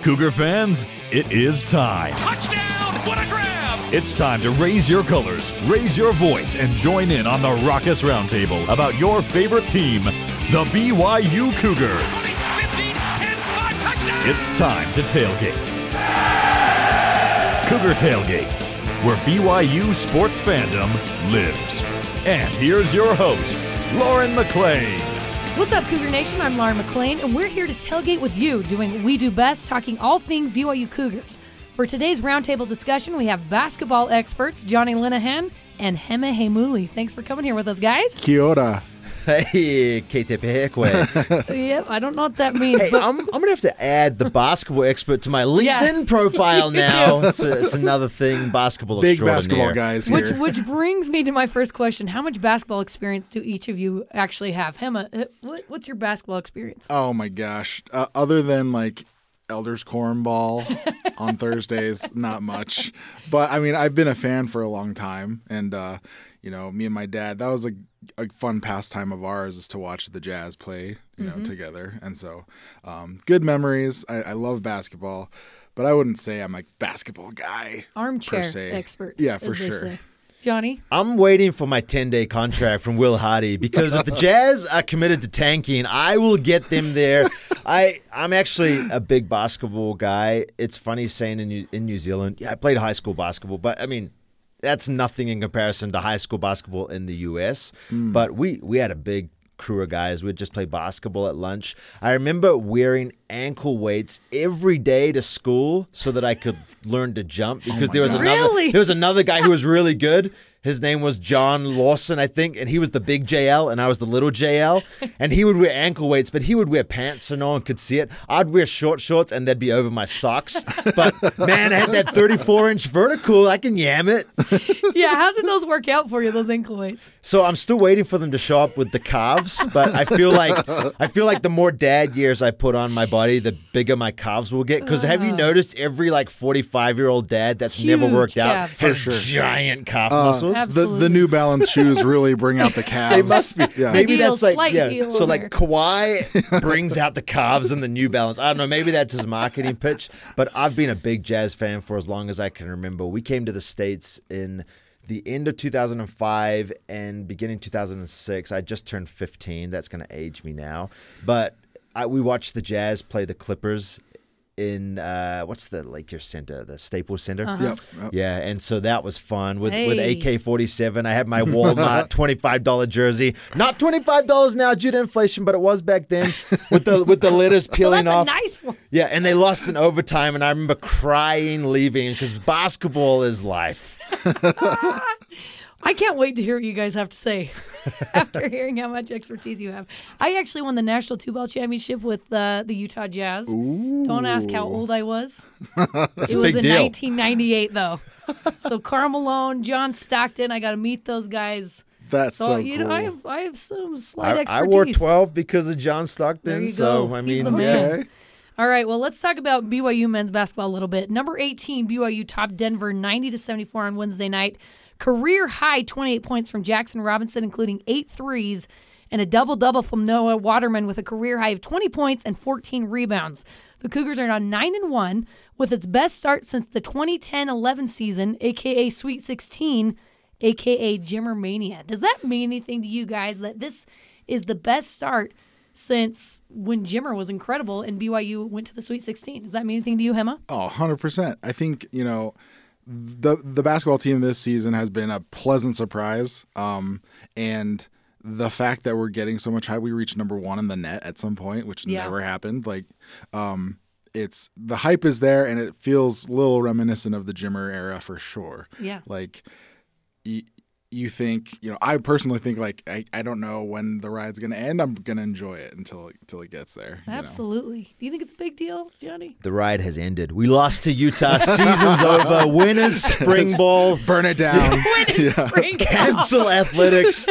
Cougar fans, it is time. Touchdown! What a grab! It's time to raise your colors, raise your voice, and join in on the Raucous Roundtable about your favorite team, the BYU Cougars. 20, 15, 10, 5, touchdown! It's time to tailgate. Cougar Tailgate, where BYU sports fandom lives. And here's your host, Lauren McLean. What's up, Cougar Nation? I'm Lauren McLean, and we're here to tailgate with you, doing what we do best, talking all things BYU Cougars. For today's roundtable discussion, we have basketball experts Jonny and Hema Hemuli. Thanks for coming here with us, guys. Kia ora. Hey, Ketepeekwe. Yep, I don't know what that means. Hey, but I'm going to have to add the basketball expert to my LinkedIn profile now. It's another thing, basketball Big extraordinaire. basketball guys here. which brings me to my first question. How much basketball experience do each of you actually have? Hema, what's your basketball experience? Oh my gosh. Other than like Elders Cornball on Thursdays, not much. But I mean, I've been a fan for a long time, and me and my dad, that was a fun pastime of ours, is to watch the Jazz play, you know, together. And so, good memories. I love basketball, but I wouldn't say I'm a basketball guy. Armchair per se. expert. Yeah, for as they sure. say. Jonny? I'm waiting for my 10-day contract from Will Hardy, because if the Jazz are committed to tanking, I will get them there. I'm actually a big basketball guy. It's funny saying in New Zealand, yeah, I played high school basketball, but I mean, that's nothing in comparison to high school basketball in the U.S. But we had a big crew of guys. We'd just play basketball at lunch. I remember wearing ankle weights every day to school so that I could learn to jump, because there was another guy who was really good. His name was John Lawson, I think, and he was the big JL, and I was the little JL. And he would wear ankle weights, but he would wear pants so no one could see it. I'd wear short shorts, and they'd be over my socks. But, man, I had that 34-inch vertical. I can yam it. Yeah, how did those work out for you, those ankle weights? So I'm still waiting for them to show up with the calves, but I feel like the more dad years I put on my body, the bigger my calves will get. Because have you noticed every 45-year-old dad that's never worked out has giant calf muscles? The New Balance shoes really bring out the calves. They must be. Yeah. Maybe Heel, that's slight heel So there. Kawhi brings out the calves in the New Balance. I don't know. Maybe that's his marketing pitch. But I've been a big Jazz fan for as long as I can remember. We came to the States in the end of 2005 and beginning 2006. I just turned 15. That's going to age me now. But we watched the Jazz play the Clippers in what's the Lakers Center, the Staples Center. Yep. Yeah, and so that was fun with Hey. AK-47. I had my Walmart $25 jersey. Not $25 now due to inflation, but it was back then, with the letters peeling that's off. a nice one. Yeah, and they lost in overtime, and I remember crying leaving, because basketball is life. I can't wait to hear what you guys have to say after hearing how much expertise you have. I actually won the National Two-Ball Championship with the Utah Jazz. Ooh. Don't ask how old I was. That's It a was big in deal. 1998, though. So Karl Malone, John Stockton, I got to meet those guys. That's so you cool. know, I have some slight I expertise. wore 12 because of John Stockton. There you so go. I He's mean, the man. Okay. All right, well, let's talk about BYU men's basketball a little bit. Number 18, BYU topped Denver 90-74 on Wednesday night. Career high 28 points from Jackson Robinson, including 8 threes, and a double-double from Noah Waterman with a career high of 20 points and 14 rebounds. The Cougars are now 9-1 with its best start since the 2010-11 season, a.k.a. Sweet 16, a.k.a. Jimmer Mania. Does that mean anything to you guys that this is the best start since when Jimmer was incredible and BYU went to the Sweet 16? Does that mean anything to you, Hema? Oh, 100%. I think, the basketball team this season has been a pleasant surprise. And the fact that we're getting so much hype, we reached number 1 in the net at some point, which never happened. It's the hype is there, and it feels a little reminiscent of the Jimmer era for sure. Yeah. You think, I personally think I don't know when the ride's going to end. I'm going to enjoy it until it gets there. Absolutely. Do you think it's a big deal, Jonny? the ride has ended. We lost to Utah. Season's over. Winners spring ball. Burn it down. Spring Cancel athletics.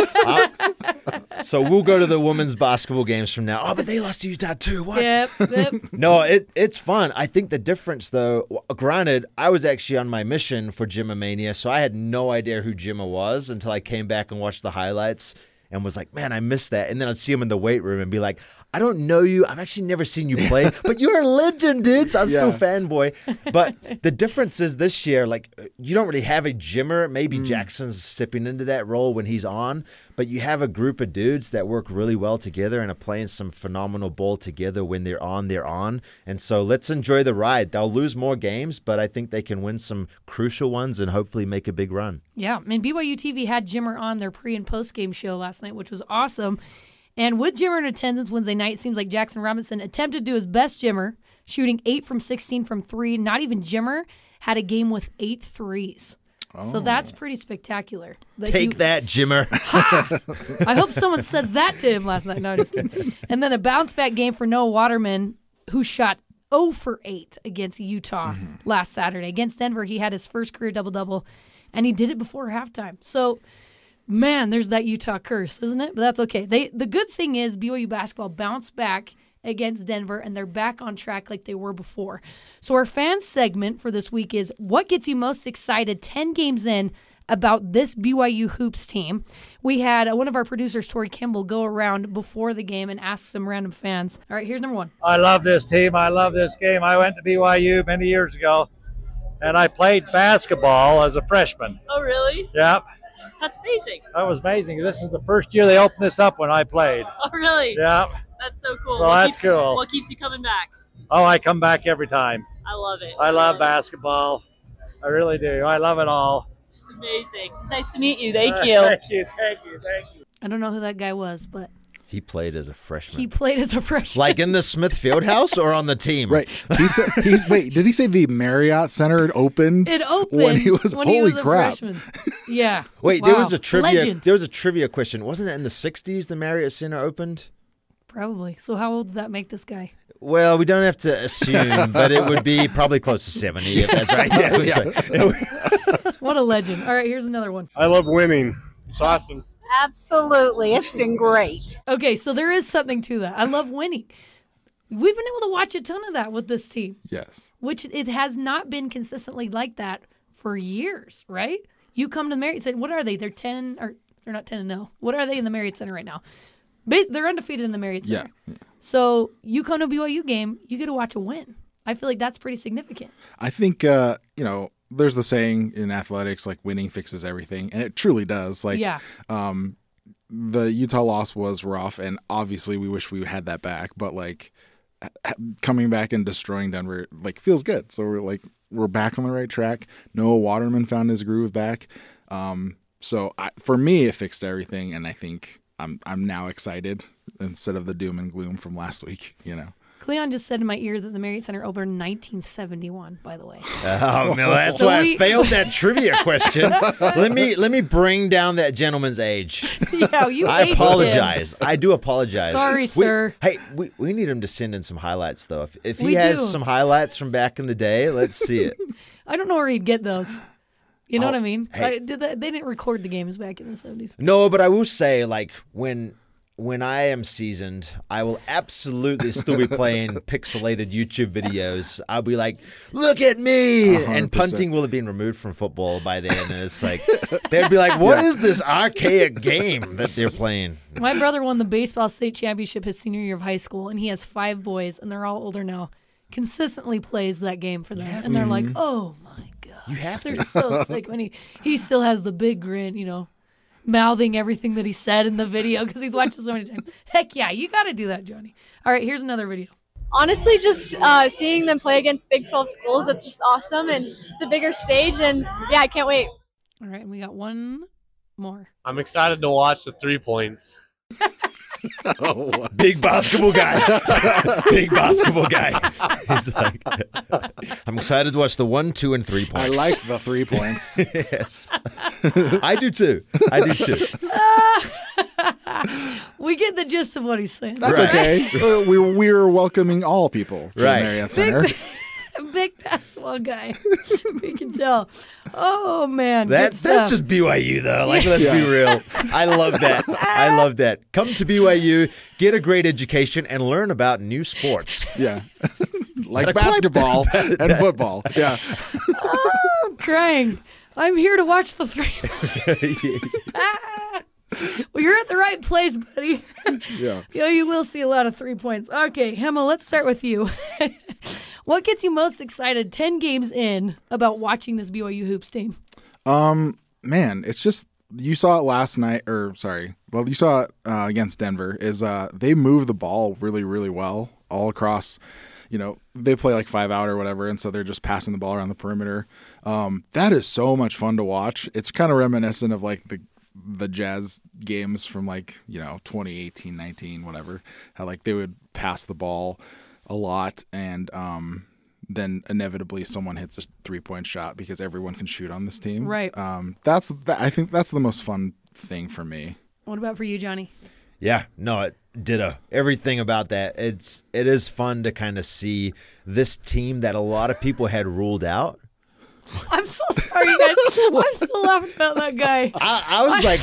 So we'll go to the women's basketball games from now. Oh, but they lost to Utah too. What? Yep. No, it's fun. I think the difference, though, granted, I was actually on my mission for Jimmer Mania, so I had no idea who Jimmer was until I came back and watched the highlights and was like, man, I missed that. And then I'd see him in the weight room and be like, I don't know you. I've actually never seen you play, but you're a legend, dude. So I'm still fanboy. But the difference is this year, like, you don't really have a gymmer. Maybe Jackson's stepping into that role when he's on, but you have a group of dudes that work really well together and are playing some phenomenal ball together. When they're on, they're on. And so let's enjoy the ride. They'll lose more games, but I think they can win some crucial ones and hopefully make a big run. Yeah, and BYU TV had Jimmer on their pre- and post-game show last night, which was awesome. And with Jimmer in attendance Wednesday night, it seems like Jackson Robinson attempted to do his best Jimmer, shooting 8 from 16 from 3. Not even Jimmer had a game with 8 threes. So that's pretty spectacular. Take that, Jimmer. I hope someone said that to him last night. No, just kidding. And then a bounce-back game for Noah Waterman, who shot 0 for 8 against Utah last Saturday. Against Denver, he had his first career double-double, and he did it before halftime. So, man, there's that Utah curse, isn't it? But that's okay. The good thing is BYU basketball bounced back against Denver, and they're back on track like they were before. So our fans segment for this week is, what gets you most excited 10 games in about this BYU Hoops team? We had one of our producers, Tori Kimball, go around before the game and ask some random fans. All right, here's number 1. I love this team. I love this game. I went to BYU many years ago, and I played basketball as a freshman. Oh, really? Yep. That's amazing. That was amazing. This is the first year they opened this up when I played. Oh, really? Yep. That's so cool. Well, that's cool. What keeps you coming back? Oh, I come back every time. I love it. I love basketball. I really do. I love it all. Amazing. It's nice to meet you. Thank you. Thank you. Thank you. Thank you. I don't know who that guy was, but He played as a freshman. he played as a freshman. Like in the Smith Fieldhouse or on the team? Right. He said, wait, did he say the Marriott Center opened? It opened when he was, holy a crap. freshman. Yeah. Wait, Wow. there was a trivia. Legend. There was a trivia question. Wasn't it in the 60s the Marriott Center opened? Probably. So how old did that make this guy? Well, we don't have to assume, but it would be probably close to 70 if that's right. Yeah. What a legend. All right, here's another one. I love winning. It's awesome. Absolutely. It's been great. Okay, so there is something to that. I love winning. We've been able to watch a ton of that with this team, Yes. which it has not been consistently like that for years, right? You come to the Marriott Center. What are they? They're 10 or they're not 10-0. What are they in the Marriott Center right now? They're undefeated in the Marriott Center. Yeah. So you come to a BYU game, you get to watch a win. I feel like that's pretty significant. I think, there's the saying in athletics, like, winning fixes everything. And it truly does. Like, Yeah. The Utah loss was rough, and obviously we wish we had that back. But, like, coming back and destroying Denver, like, feels good. So we're back on the right track. Noah Waterman found his groove back. For me, it fixed everything, and I think I'm now excited instead of the doom and gloom from last week, Cleon just said in my ear that the Marriott Center opened in 1971, by the way. Oh, no, that's So why I failed that trivia question. Let me bring down that gentleman's age. Yeah, you I aged apologize. I do apologize. Sorry, sir. We need him to send in some highlights, though. If he We has do. some highlights from back in the day, let's see it. I don't know where he'd get those. You know what I mean? hey. They didn't record the games back in the 70s. No, but I will say, like, when I am seasoned, I will absolutely still be playing pixelated YouTube videos. I'll be like, look at me! 100%. And punting will have been removed from football by then. And it's like, they'd be like, what is this archaic game that they're playing? My brother won the baseball state championship his senior year of high school, and he has 5 boys, and they're all older now. Consistently plays that game for them. And they're like, oh, my God. You have They're to. so sick. When he still has the big grin, mouthing everything that he said in the video because he's watched it so many times. Heck yeah, you got to do that, Jonny. All right, here's another video. Honestly, just seeing them play against Big 12 schools, it's just awesome, and it's a bigger stage, and yeah, I can't wait. All right, and we got one more. I'm excited to watch the 3 points. Big basketball guy. Big basketball guy. He's like, I'm excited to watch the 1, 2, and 3 points. I like the 3 points. Yes. I do too. We get the gist of what he's saying. That's Right. okay. We're welcoming all people to Right. the Marriott Center. Big basketball guy. We can tell. Oh, man. good That's stuff. just BYU, though. Like, let's be real. I love that. Come to BYU, get a great education, and learn about new sports. Yeah. Like basketball and football. Yeah. I'm crying. I'm here to watch the 3 points. We you're at the right place, buddy. Yeah. You will see a lot of 3 points. Okay, Hema, let's start with you. What gets you most excited 10 games in about watching this BYU Hoops team? Man, it's just you saw it last night, you saw it against Denver. Is they move the ball really, really well all across. They play like 5 out or whatever, and so they're just passing the ball around the perimeter. That is so much fun to watch. It's kind of reminiscent of like the Jazz games from 2018, 19, whatever. How like they would pass the ball a lot, and then inevitably someone hits a 3-point shot because everyone can shoot on this team. Right. I think that's the most fun thing for me. What about for you, Jonny? Yeah, no, ditto. Everything about that. It is fun to kind of see this team that a lot of people had ruled out. I'm so sorry, guys. I'm still laughing about that guy. I was like,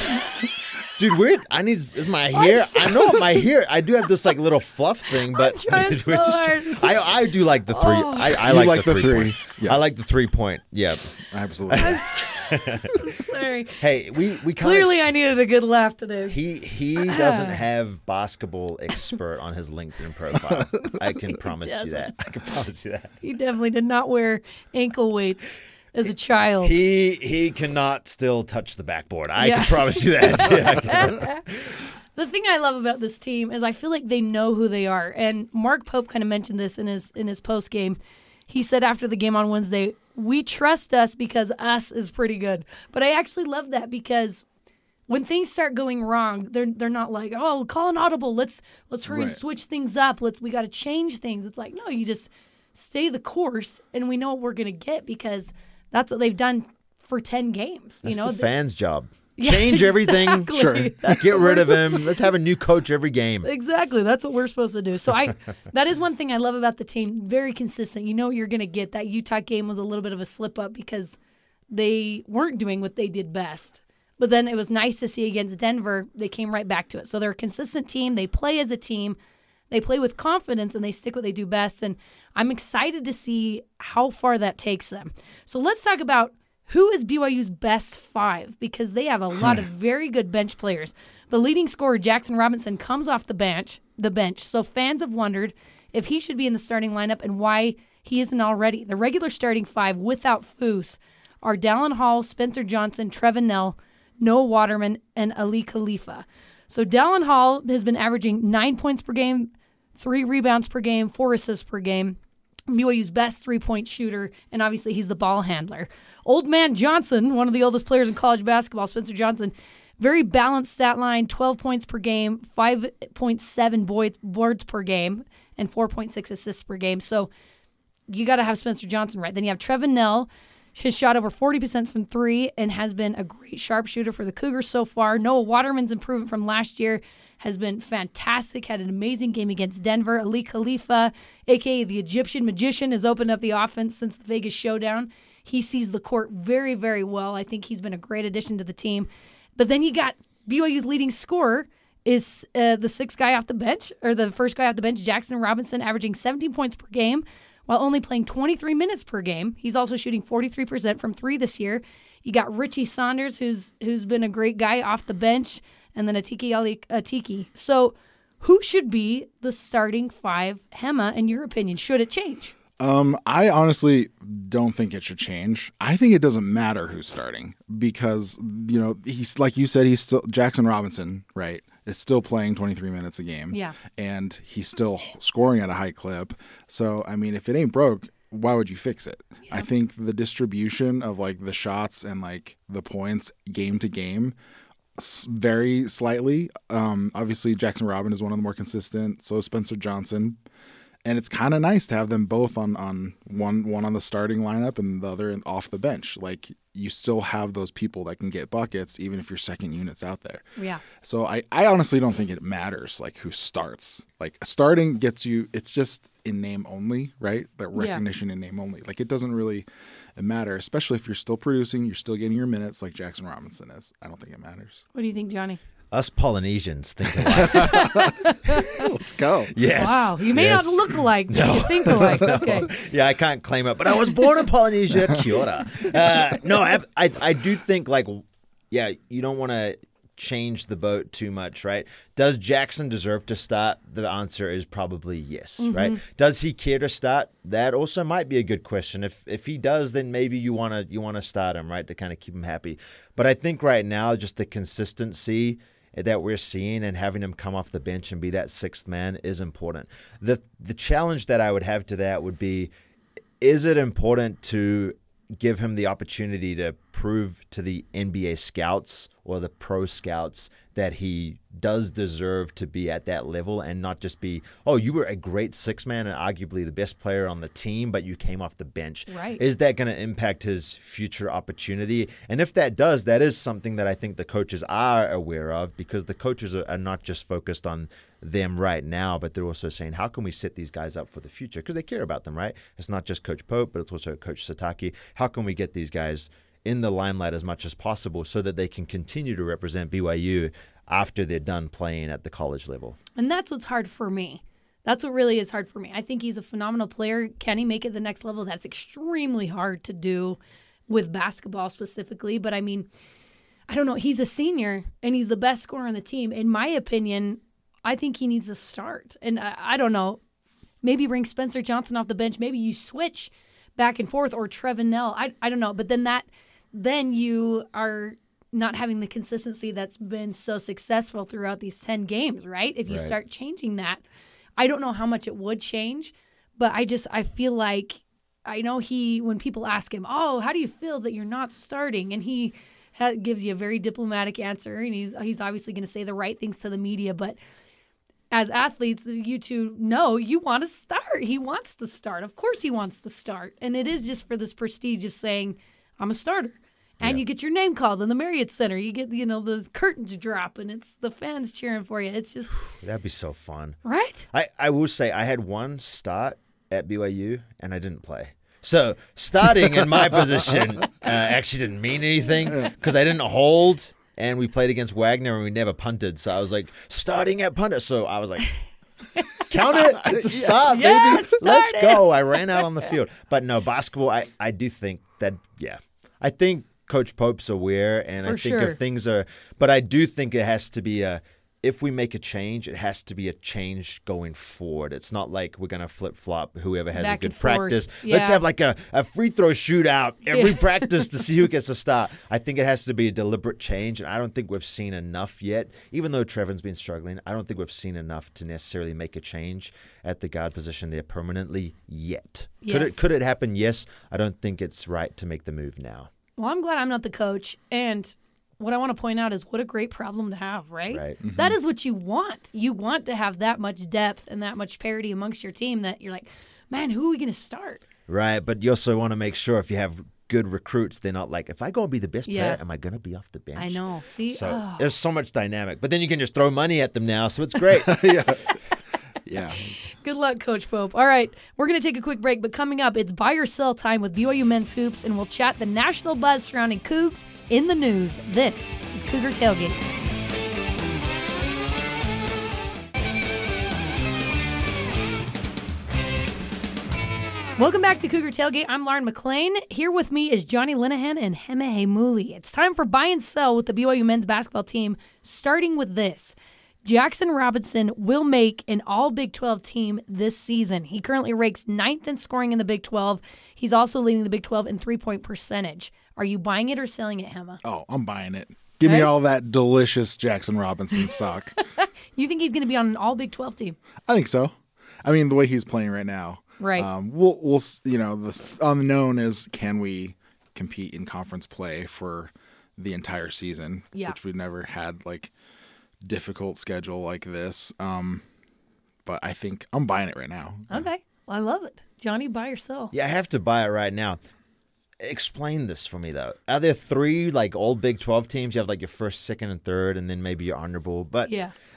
dude, weird. Is my hair? I know my hair. I do have this like little fluff thing, but I'm trying so hard. I do like the three. I like the 3 point. Yeah. I like the 3 point. Yeah, absolutely. I'm sorry. Hey, we clearly I needed a good laugh today. He doesn't have basketball expert on his LinkedIn profile. I can promise you that. I can promise you that. He definitely did not wear ankle weights as a child. He cannot still touch the backboard. I can promise you that. The thing I love about this team is I feel like they know who they are. And Mark Pope kind of mentioned this in his post game. He said after the game on Wednesday, we trust us because us is pretty good. But I actually love that because when things start going wrong, they're not like, oh, call an audible. Let's hurry and switch things up. We got to change things. It's like, no, you just stay the course, and we know what we're gonna get because that's what they've done for 10 games. That's the fans' job. Yeah, Change everything. Sure. Get rid of him. Let's have a new coach every game. Exactly. That's what we're supposed to do. So that is one thing I love about the team. Very consistent. You know what you're going to get. That Utah game was a little bit of a slip up because they weren't doing what they did best. But then it was nice to see against Denver, they came right back to it. So they're a consistent team. They play as a team. They play with confidence, and they stick what they do best. And I'm excited to see how far that takes them. So let's talk about who is BYU's best 5, because they have a lot of very good bench players. The leading scorer, Jackson Robinson, comes off the bench. So fans have wondered if he should be in the starting lineup and why he isn't already. The regular starting 5 without Foose are Dallin Hall, Spencer Johnson, Trevin Nell, Noah Waterman, and Ali Khalifa. So Dallin Hall has been averaging 9 points per game, 3 rebounds per game, 4 assists per game. BYU's best 3-point shooter, and obviously he's the ball handler. Old man Johnson, one of the oldest players in college basketball, Spencer Johnson, very balanced stat line, 12 points per game, 5.7 boards per game, and 4.6 assists per game. So you got to have Spencer Johnson right. Then you have Trevin Nell. Has shot over 40% from 3 and has been a great sharpshooter for the Cougars so far. Noah Waterman's improvement from last year has been fantastic. Had an amazing game against Denver. Ali Khalifa, a.k.a. the Egyptian magician, has opened up the offense since the Vegas showdown. He sees the court very, very well. I think he's been a great addition to the team. But then you got BYU's leading scorer is the first guy off the bench, Jackson Robinson, averaging 17 points per game, while only playing 23 minutes per game. He's also shooting 43% from 3 this year. You got Richie Saunders, who's been a great guy off the bench, and then Atiki. So who should be the starting 5, Hema, in your opinion? Should it change? I honestly don't think it should change. I think it doesn't matter who's starting because, he's like you said, he's still Jackson Robinson, right? Is still playing 23 minutes a game. Yeah. And he's still scoring at a high clip. So, I mean, if it ain't broke, why would you fix it? Yeah. I think the distribution of like the shots and like the points game to game vary slightly. Obviously, Jackson Robinson is one of the more consistent. So is Spencer Johnson. And it's kind of nice to have them both on one on the starting lineup and the other off the bench. Like you still have those people that can get buckets even if your second unit's out there. Yeah. So I honestly don't think it matters like who starts. Like starting gets you. It's just in name only, right? That recognition in name only. Like it doesn't really matter, especially if you're still producing, you're still getting your minutes like Jackson Robinson is. I don't think it matters. What do you think, Jonny? Us Polynesians think alike. Let's go. Yes. Wow. You may not look alike, but you think alike. Okay. Yeah, I can't claim it, but I was born in Polynesia. Kia ora. No, I do think, you don't want to change the boat too much, right? Does Jackson deserve to start? The answer is probably yes, right? Does he care to start? That also might be a good question. If he does, then maybe you want to start him, right, to kind of keep him happy. But I think right now, just the consistency that we're seeing and having him come off the bench and be that sixth man is important. The challenge that I would have to that would be, is it important to give him the opportunity to prove to the NBA scouts or the pro scouts that he does deserve to be at that level and not just be, oh, you were a great six man and arguably the best player on the team, but you came off the bench. Right. Is that going to impact his future opportunity? And if that does, that is something that I think the coaches are aware of, because the coaches are not just focused on them right now, but they're also saying, how can we set these guys up for the future? Because they care about them, right? It's not just Coach Pope, but it's also Coach Satake. How can we get these guys in the limelight as much as possible so that they can continue to represent BYU after they're done playing at the college level? And that's what's hard for me. That's what really is hard for me. I think he's a phenomenal player. Can he make it the next level? That's extremely hard to do with basketball specifically. But I mean, I don't know. He's a senior and he's the best scorer on the team. In my opinion, I think he needs to start. And I don't know. Maybe bring Spencer Johnson off the bench. Maybe you switch back and forth, or Trevin Knell. I don't know. But then you are not having the consistency that's been so successful throughout these 10 games, right? If you start changing that, I don't know how much it would change, but I feel like, I know when people ask him, oh, how do you feel that you're not starting? And he gives you a very diplomatic answer, and he's obviously going to say the right things to the media, but as athletes, you two know you want to start. He wants to start. Of course he wants to start. And it is just for this prestige of saying, I'm a starter. And you get your name called in the Marriott Center. You get, the curtains drop, and it's the fans cheering for you. It's just... That'd be so fun. Right? I will say I had one start at BYU, and I didn't play. So starting in my position actually didn't mean anything because I didn't hold, and we played against Wagner, and we never punted. So I was like, starting at punter. So I was like... Count it. It's a start, baby. Yes, Let's go. I ran out on the field. But no, basketball, I do think that, I think Coach Pope's aware, and I think if things are, but I do think it has to be if we make a change, it has to be a change going forward. It's not like we're going to flip-flop whoever has Back a good and forth. practice. Yeah. Let's have like a free throw shootout every practice to see who gets a start. I think it has to be a deliberate change, and I don't think we've seen enough yet. Even though Trevin's been struggling, I don't think we've seen enough to necessarily make a change at the guard position there permanently yet. Yes. Could it happen? Yes. I don't think it's right to make the move now. Well, I'm glad I'm not the coach. And what I want to point out is what a great problem to have, right? Right. That is what you want. You want to have that much depth and that much parity amongst your team that you're like, man, who are we going to start? Right, but you also want to make sure if you have good recruits, they're not like, if I go and be the best player, am I going to be off the bench? I know. See? So there's so much dynamic. But then you can just throw money at them now, so it's great. Yeah. Good luck, Coach Pope. All right, we're going to take a quick break, but coming up, it's buy or sell time with BYU Men's Hoops, and we'll chat the national buzz surrounding Cougs in the news. This is Cougar Tailgate. Welcome back to Cougar Tailgate. I'm Lauren McLean. Here with me is Jonny Linehan and Hema. It's time for buy and sell with the BYU men's basketball team, starting with this. Jackson Robinson will make an all Big 12 team this season. He currently ranks 9th in scoring in the Big 12. He's also leading the Big 12 in three-point percentage. Are you buying it or selling it, Hema? Oh, I'm buying it. Give me all that delicious Jackson Robinson stock. You think he's going to be on an all Big 12 team? I think so. I mean, the way he's playing right now. Right. We'll the unknown is, can we compete in conference play for the entire season? Yeah. Which we've never had, difficult schedule like this. But I think I'm buying it right now. Okay. Well, I love it. Jonny, buy or sell? Yeah, I have to buy it right now. Explain this for me, though. Are there three, old Big 12 teams? You have, your first, second, and third, and then maybe your honorable. But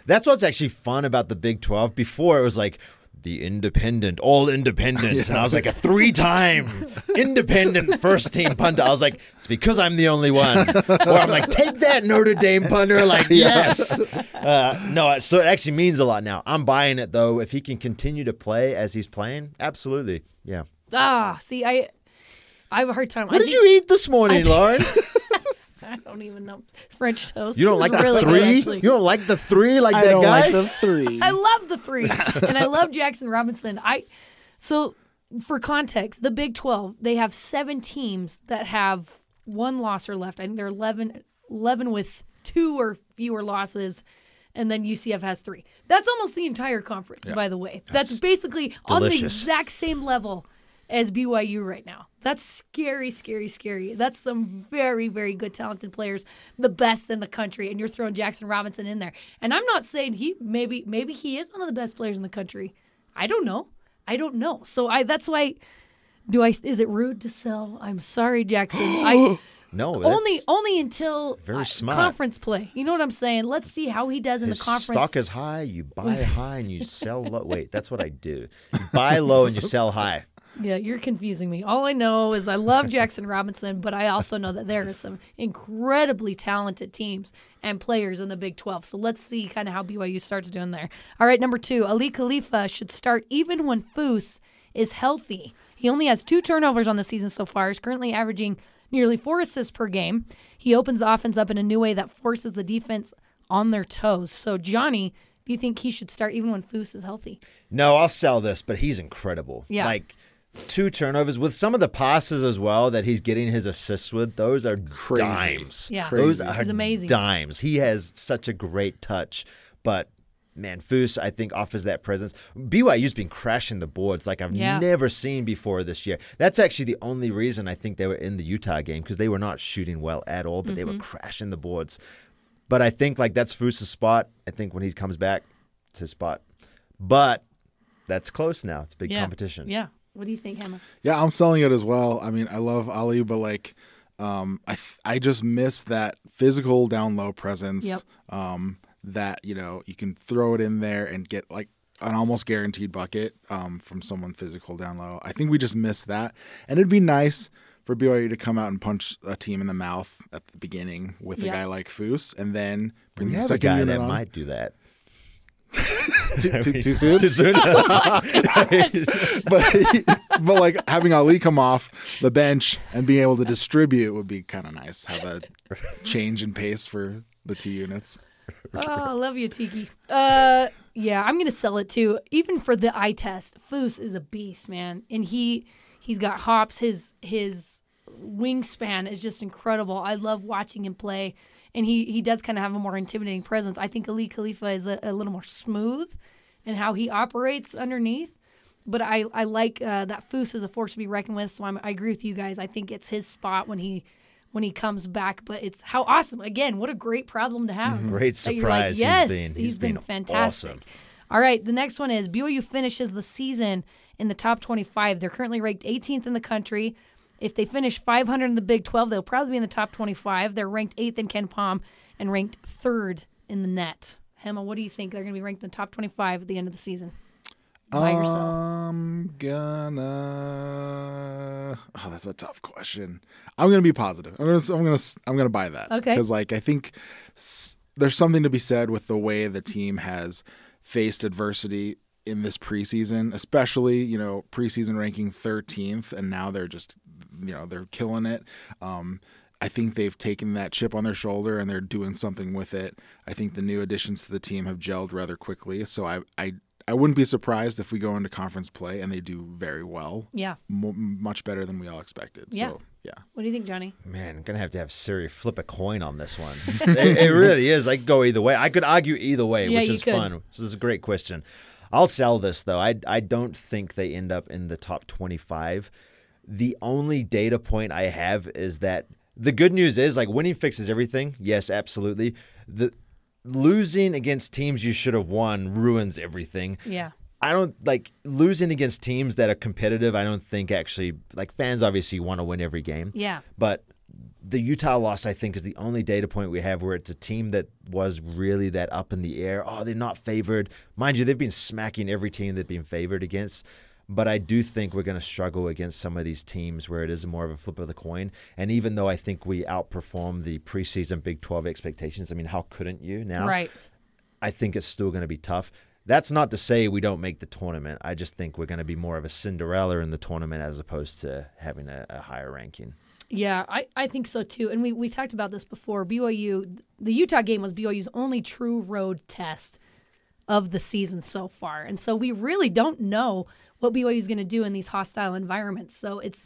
that's what's actually fun about the Big 12. Before, it was the independent, all independents. And I was a 3-time independent first team punter. I was like, it's because I'm the only one. Or I'm take that Notre Dame punter. Yes. No, so it actually means a lot now. I'm buying it, though. If he can continue to play as he's playing, absolutely. Yeah. See, I have a hard time. What did you eat this morning, Lauren? I don't even know. French toast. You don't like the Really good, three? actually. You don't like the three like I that don't guy? like the three. I love the three, and I love Jackson Robinson. So for context, the Big 12, they have 7 teams that have one loss or left. I think they're 11 with 2 or fewer losses, and then UCF has 3. That's almost the entire conference, by the way. That's basically on the delicious. exact same level as BYU right now. That's scary, scary, scary. That's some very, very good, talented players, the best in the country, and you're throwing Jackson Robinson in there. And I'm not saying maybe he is one of the best players in the country. I don't know. So that's why. Is it rude to sell? I'm sorry, Jackson. No, that's only until very smart. conference play. You know what I'm saying? Let's see how he does in his the conference. stock is high, you buy high and you sell low. Wait, that's what I do. You buy low and you sell high. Yeah, you're confusing me. All I know is I love Jackson Robinson, but I also know that there are some incredibly talented teams and players in the Big 12. So let's see kind of how BYU starts doing there. All right, number 2, Ali Khalifa should start even when Foose is healthy. He only has 2 turnovers on the season so far. He's currently averaging nearly 4 assists per game. He opens the offense up in a new way that forces the defense on their toes. So, Jonny, do you think he should start even when Foose is healthy? No, I'll sell this, but he's incredible. Yeah. Like 2 turnovers with some of the passes as well that he's getting his assists with. Those are Crazy. dimes. Yeah. Those Crazy. are He's amazing. dimes. He has such a great touch, but man, Foose, I think, offers that presence. BYU's been crashing the boards like I've never seen before this year. That's actually the only reason I think they were in the Utah game, because they were not shooting well at all, but they were crashing the boards. But I think like that's Foose's spot. I think when he comes back, it's his spot. But that's close now. It's big competition. Yeah. What do you think, Hema? Yeah, I'm selling it as well. I mean, I love Ali, but like, I just miss that physical down low presence. Yep. That you can throw it in there and get like an almost guaranteed bucket from someone physical down low. I think we just missed that, and it'd be nice for BYU to come out and punch a team in the mouth at the beginning with a guy like Foose, and then bring We the have a second guy unit that on. might do that. Too soon? Too soon? but like having Ali come off the bench and being able to distribute would be kind of nice. Have a change in pace for the 2 units. Oh, I love you, Tiki. Yeah, I'm gonna sell it too. Even for the eye test, Foose is a beast, man, and he's got hops. His wingspan is just incredible. I love watching him play, and he does kind of have a more intimidating presence. I think Ali Khalifa is a little more smooth in how he operates underneath. But I like that Foose is a force to be reckoned with. So I agree with you guys. I think it's his spot when he comes back. But it's how awesome. Again, what a great problem to have. Great That you're like, surprise. yes, He's been fantastic. awesome. All right, the next one is BYU finishes the season in the top 25. They're currently ranked 18th in the country. If they finish 500 in the Big 12, they'll probably be in the top 25. They're ranked 8th in Ken Palm and ranked 3rd in the net. Hema, what do you think? They're going to be ranked in the top 25 at the end of the season. Buy or sell? I'm gonna. Oh, that's a tough question. I'm gonna be positive. I'm gonna buy that. Okay. Because like I think there's something to be said with the way the team has faced adversity in this preseason, especially preseason ranking 13th, and now they're just they're killing it. I think they've taken that chip on their shoulder and they're doing something with it. I think the new additions to the team have gelled rather quickly. So I wouldn't be surprised if we go into conference play and they do very well. Yeah. Much better than we all expected. Yeah. So, yeah. What do you think, Jonny? Man, I'm going to have Siri flip a coin on this one. it really is. I could go either way. I could argue either way, Yeah, which you is could. fun. This is a great question. I'll sell this, though. I don't think they end up in the top 25. The only data point I have is that the good news is, like, winning fixes everything. Yes, absolutely. The losing against teams you should have won ruins everything. Yeah. I don't like losing against teams that are competitive. I don't think actually, like, fans obviously want to win every game. Yeah. But the Utah loss, I think, is the only data point we have where it's a team that was really that up in the air. Oh, they're not favored. Mind you, they've been smacking every team they've been favored against. But I do think we're going to struggle against some of these teams where it is more of a flip of the coin. And even though I think we outperform the preseason Big 12 expectations, I mean, how couldn't you now? Right. I think it's still going to be tough. That's not to say we don't make the tournament. I just think we're going to be more of a Cinderella in the tournament as opposed to having a higher ranking. Yeah, I think so too. And we talked about this before. BYU, the Utah game was BYU's only true road test of the season so far. And so we really don't know what BYU is going to do in these hostile environments. So it's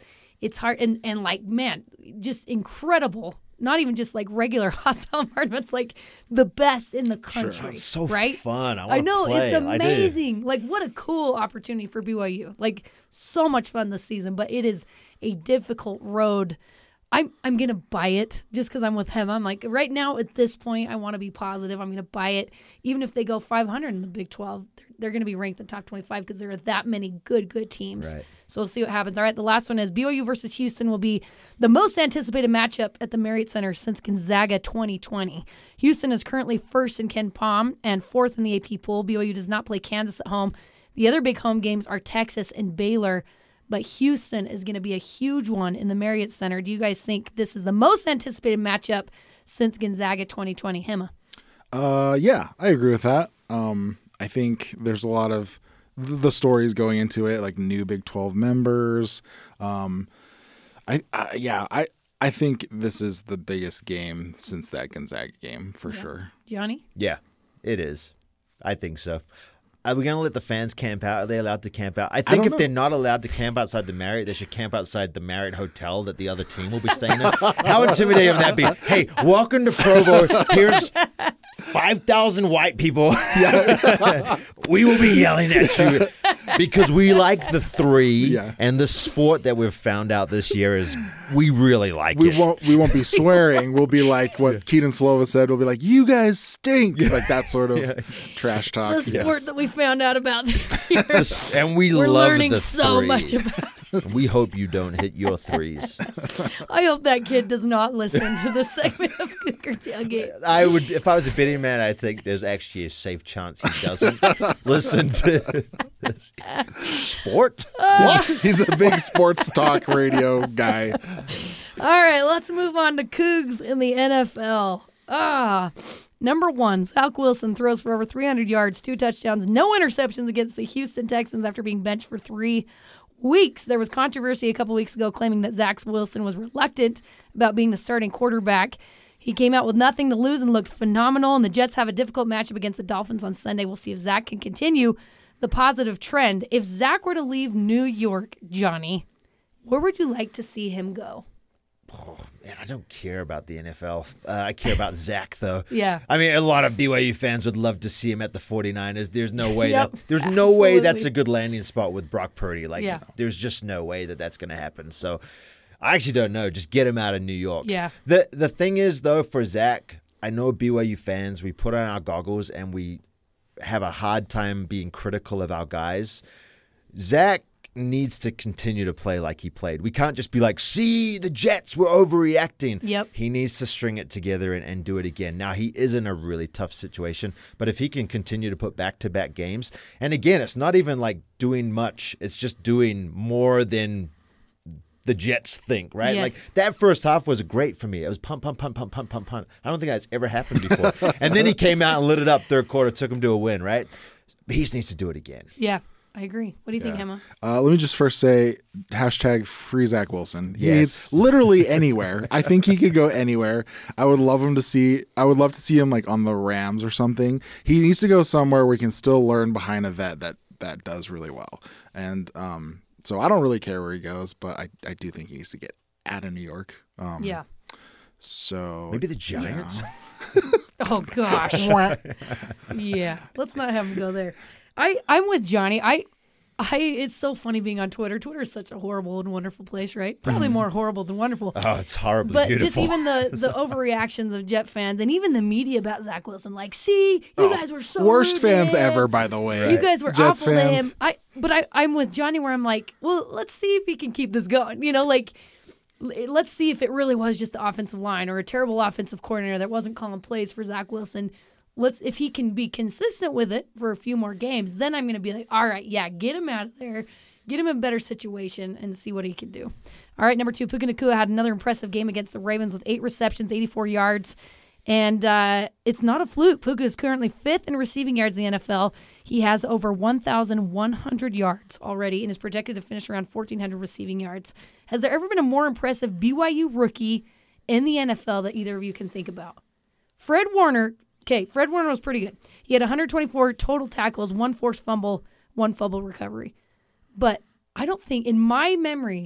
hard and like, man, just incredible. Not even just like regular hostile environments, like the best in the country. Sure. It's so right? fun. I know, play. it's amazing. Like, what a cool opportunity for BYU. Like, so much fun this season, but it is a difficult road. I'm going to buy it just because I'm with Hema. I'm like, right now at this point, I want to be positive. I'm going to buy it. Even if they go 500 in the Big 12, they're going to be ranked in the top 25 because there are that many good teams. Right. So we'll see what happens. All right, the last one is BYU versus Houston will be the most anticipated matchup at the Marriott Center since Gonzaga 2020. Houston is currently first in Ken Pom and fourth in the AP poll. BYU does not play Kansas at home. The other big home games are Texas and Baylor, but Houston is going to be a huge one in the Marriott Center. Do you guys think this is the most anticipated matchup since Gonzaga 2020? Hema? Yeah, I agree with that. I think there's a lot of the stories going into it, like new Big 12 members. I think this is the biggest game since that Gonzaga game for sure. Jonny? Yeah, it is. I think so. Are we going to let the fans camp out? Are they allowed to camp out? I think if they're not allowed to camp outside the Marriott, they should camp outside the Marriott hotel that the other team will be staying in. How intimidating would that be? Hey, welcome to Provo. Here's 5,000 white people. We will be yelling at you because we like the three, and the sport that we've found out this year is we really like it. We won't be swearing. We'll be like what Keaton Slova said. We'll be like, you guys stink. Like that sort of trash talk. The sport that we found out about this year. And We're love learning the so three. much about it. We hope you don't hit your threes. I hope that kid does not listen to this segment of Cougar Tailgate. I would, if I was a betting man, I think there's actually a safe chance he doesn't listen to this sport. What? He's a big sports talk radio guy. All right, let's move on to Cougs in the NFL. Number one, Zach Wilson throws for over 300 yards, 2 touchdowns, no interceptions against the Houston Texans after being benched for 3 weeks. There was controversy a couple weeks ago claiming that Zach Wilson was reluctant about being the starting quarterback. He came out with nothing to lose and looked phenomenal, and the Jets have a difficult matchup against the Dolphins on Sunday. We'll see if Zach can continue the positive trend. If Zach were to leave New York, Jonny, where would you like to see him go? Oh, man, I don't care about the NFL. I care about Zach, though. Yeah. I mean, a lot of BYU fans would love to see him at the 49ers. There's no way Absolutely. no way that's a good landing spot with Brock Purdy. Like, Yeah. there's just no way that that's going to happen. So, I actually don't know. Just get him out of New York. Yeah. The thing is, though, for Zach, I know BYU fans, we put on our goggles and we have a hard time being critical of our guys. Zach needs to continue to play like he played. We can't just be like, see, the Jets were overreacting. Yep. He needs to string it together and do it again. Now, he is in a really tough situation, but if he can continue to put back-to-back games, and again, it's not even like doing much. It's just doing more than the Jets think, right? Yes. Like, that first half was great for me. It was punt, punt, punt, punt, punt, punt, punt. I don't think that's ever happened before. And then he came out and lit it up third quarter, took him to a win, right? But he just needs to do it again. Yeah, I agree. What do you think, Hema? Let me just first say, #free Zach Wilson. He Yes. needs literally anywhere. I think he could go anywhere. I would love to see him like on the Rams or something. He needs to go somewhere where he can still learn behind a vet that does really well. And so I don't really care where he goes, but I do think he needs to get out of New York. Yeah. So Maybe the Giants? Oh, gosh. Yeah. Let's not have him go there. I'm with Jonny. It's so funny being on Twitter. Twitter is such a horrible and wonderful place, right? Probably more horrible than wonderful. Oh, it's horribly But beautiful. just even the overreactions of Jet fans and even the media about Zach Wilson, like, see, you guys were so worst rude fans to him. ever, by the way. You guys were Jets awful fans. to him. But I'm with Jonny where I'm like, well, let's see if he can keep this going. You know, like, let's see if it really was just the offensive line or a terrible offensive coordinator that wasn't calling plays for Zach Wilson. If he can be consistent with it for a few more games, then I'm going to be like, all right, yeah, get him out of there, get him in a better situation, and see what he can do. All right, number 2, Puka Nacua had another impressive game against the Ravens with 8 receptions, 84 yards, And it's not a fluke. Puka is currently 5th in receiving yards in the NFL. He has over 1,100 yards already and is projected to finish around 1,400 receiving yards. Has there ever been a more impressive BYU rookie in the NFL that either of you can think about? Fred Warner was pretty good. He had 124 total tackles, 1 forced fumble, 1 fumble recovery. But I don't think, in my recent memory,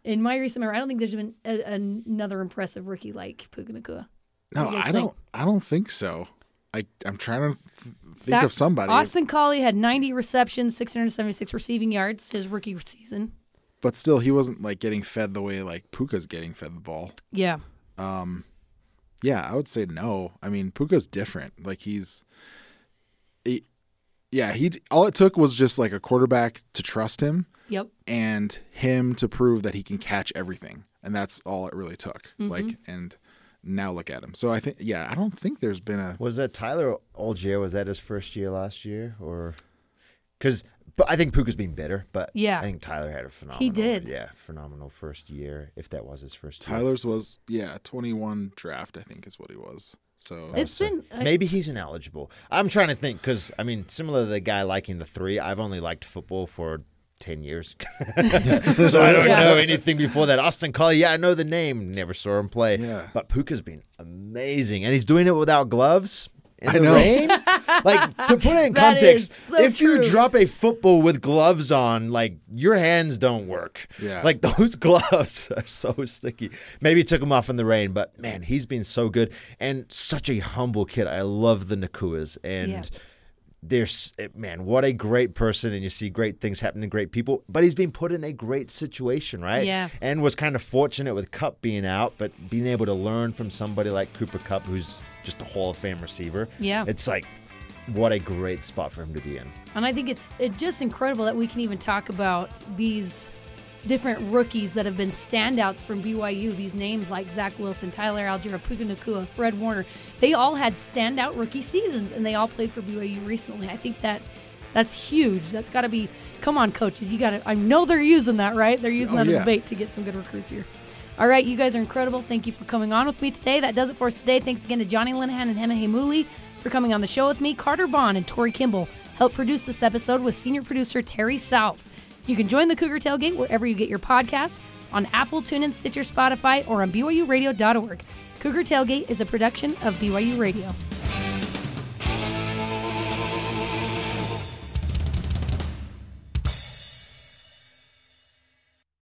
I don't think there's been another impressive rookie like Puka Nacua. No, I don't think so. I'm trying to think of somebody. Austin Collie had 90 receptions, 676 receiving yards his rookie season. But still, he wasn't like getting fed the way like Puka's getting fed the ball. Yeah. Yeah, I would say no. I mean, Puka's different. Like all it took was just like a quarterback to trust him. Yep. And him to prove that he can catch everything. And that's all it really took. Mm-hmm. And now look at him. So I don't think there's been a... Was that Tyler Algier? Was that his first year last year? Or because I think Puka's been better, but yeah. I think Tyler had a phenomenal... He did. Yeah, phenomenal first year, if that was his first year. Tyler's was, 21 draft, I think is what he was. So it's been... Maybe he's ineligible. I'm trying to think because, I mean, similar to the guy liking the 3, I've only liked football for 10 years. So I don't know anything before that. Austin Collie, I know the name. Never saw him play. Yeah. But Puka's been amazing. And he's doing it without gloves in the know. rain. Like, to put it in context, so if true. you drop a football with gloves on, like, your hands don't work. Yeah. Like, those gloves are so sticky. Maybe he took them off in the rain, but, man, he's been so good. And such a humble kid. I love the Nakuas. And... man, what a great person, and you see great things happen to great people, but he's been put in a great situation, right? Yeah. And was kind of fortunate with Kupp being out, but being able to learn from somebody like Cooper Kupp, who's just a Hall of Fame receiver. Yeah. It's like, what a great spot for him to be in. And I think it's just incredible that we can even talk about these different rookies that have been standouts from BYU. These names like Zach Wilson, Tyler Algier, Puka Nacua, Fred Warner, they all had standout rookie seasons, and they all played for BYU recently. I think that's huge. That's got to be, come on, coaches. I know they're using that, right? They're using that as a bait to get some good recruits here. All right, you guys are incredible. Thank you for coming on with me today. That does it for us today. Thanks again to Jonny Linehan and Hema for coming on the show with me. Carter Bond and Tori Kimball helped produce this episode with senior producer Terry South. You can join the Cougar Tailgate wherever you get your podcasts, on Apple, TuneIn, Stitcher, Spotify, or on BYURadio.org. Cougar Tailgate is a production of BYU Radio.